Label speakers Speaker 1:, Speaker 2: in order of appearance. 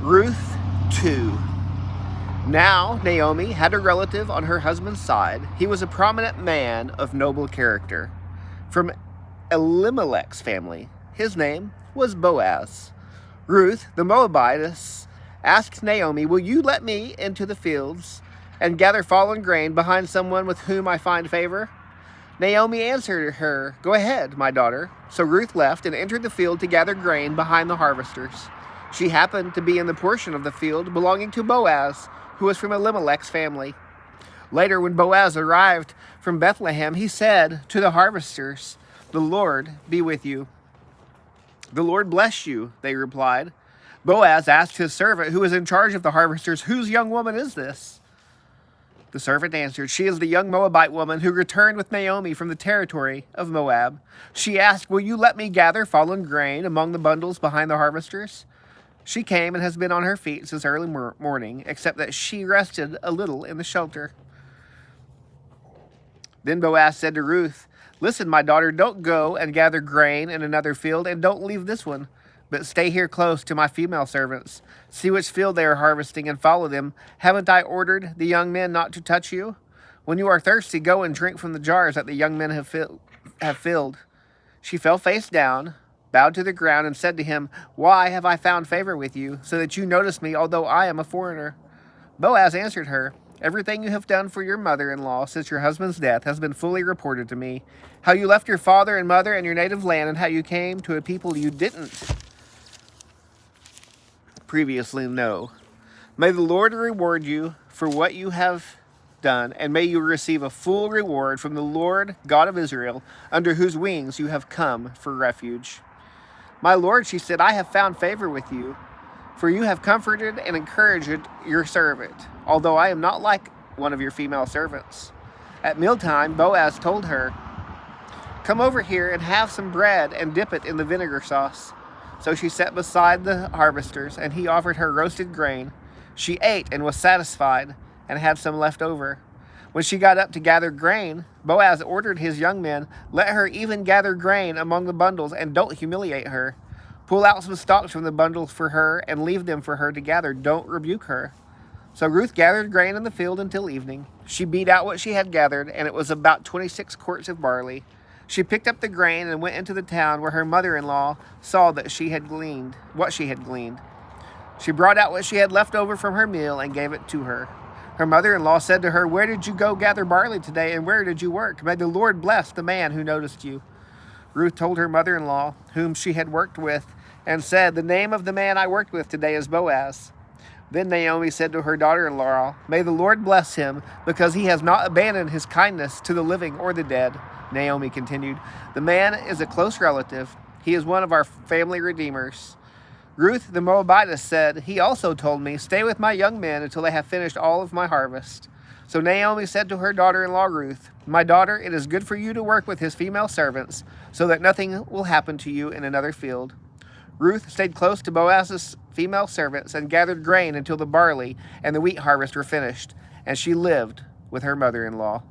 Speaker 1: Ruth 2. Now Naomi had a relative on her husband's side. He was a prominent man of noble character from Elimelech's family. His name was Boaz. Ruth, the Moabitess, asked Naomi, "Will you let me into the fields and gather fallen grain behind someone with whom I find favor?" Naomi answered her, "Go ahead, my daughter." So Ruth left and entered the field to gather grain behind the harvesters. She happened to be in the portion of the field belonging to Boaz, who was from Elimelech's family. Later, when Boaz arrived from Bethlehem, he said to the harvesters, "The Lord be with you." "The Lord bless you," they replied. Boaz asked his servant, who was in charge of the harvesters, "Whose young woman is this?" The servant answered, "She is the young Moabite woman who returned with Naomi from the territory of Moab. She asked, 'Will you let me gather fallen grain among the bundles behind the harvesters?' She came and has been on her feet since early morning, except that she rested a little in the shelter." Then Boaz said to Ruth, "Listen, my daughter, don't go and gather grain in another field, and don't leave this one, but stay here close to my female servants. See which field they are harvesting and follow them. Haven't I ordered the young men not to touch you? When you are thirsty, go and drink from the jars that the young men have filled." She fell face down, bowed to the ground, and said to him, "Why have I found favor with you, so that you notice me, although I am a foreigner?" Boaz answered her, "Everything you have done for your mother-in-law since your husband's death has been fully reported to me. How you left your father and mother and your native land, and how you came to a people you didn't previously know. May the Lord reward you for what you have done, and may you receive a full reward from the Lord God of Israel, under whose wings you have come for refuge." "My Lord," she said, "I have found favor with you, for you have comforted and encouraged your servant, although I am not like one of your female servants." At mealtime, Boaz told her, "Come over here and have some bread and dip it in the vinegar sauce." So she sat beside the harvesters, and he offered her roasted grain. She ate and was satisfied, and had some left over. When she got up to gather grain, Boaz ordered his young men, "Let her even gather grain among the bundles, and don't humiliate her. Pull out some stalks from the bundles for her, and leave them for her to gather. Don't rebuke her." So Ruth gathered grain in the field until evening. She beat out what she had gathered, and it was about 26 quarts of barley. She picked up the grain and went into the town, where her mother-in-law saw that she had gleaned what she had gleaned. She brought out what she had left over from her meal and gave it to her. Her mother-in-law said to her, "Where did you go gather barley today, and where did you work? May the Lord bless the man who noticed you." Ruth told her mother-in-law, whom she had worked with, and said, "The name of the man I worked with today is Boaz." Then Naomi said to her daughter-in-law, "May the Lord bless him, because he has not abandoned his kindness to the living or the dead." Naomi continued, "The man is a close relative. He is one of our family redeemers." Ruth the Moabitess said, "He also told me, 'Stay with my young men until they have finished all of my harvest.'" So Naomi said to her daughter-in-law Ruth, "My daughter, it is good for you to work with his female servants, so that nothing will happen to you in another field." Ruth stayed close to Boaz's female servants and gathered grain until the barley and the wheat harvest were finished, and she lived with her mother-in-law.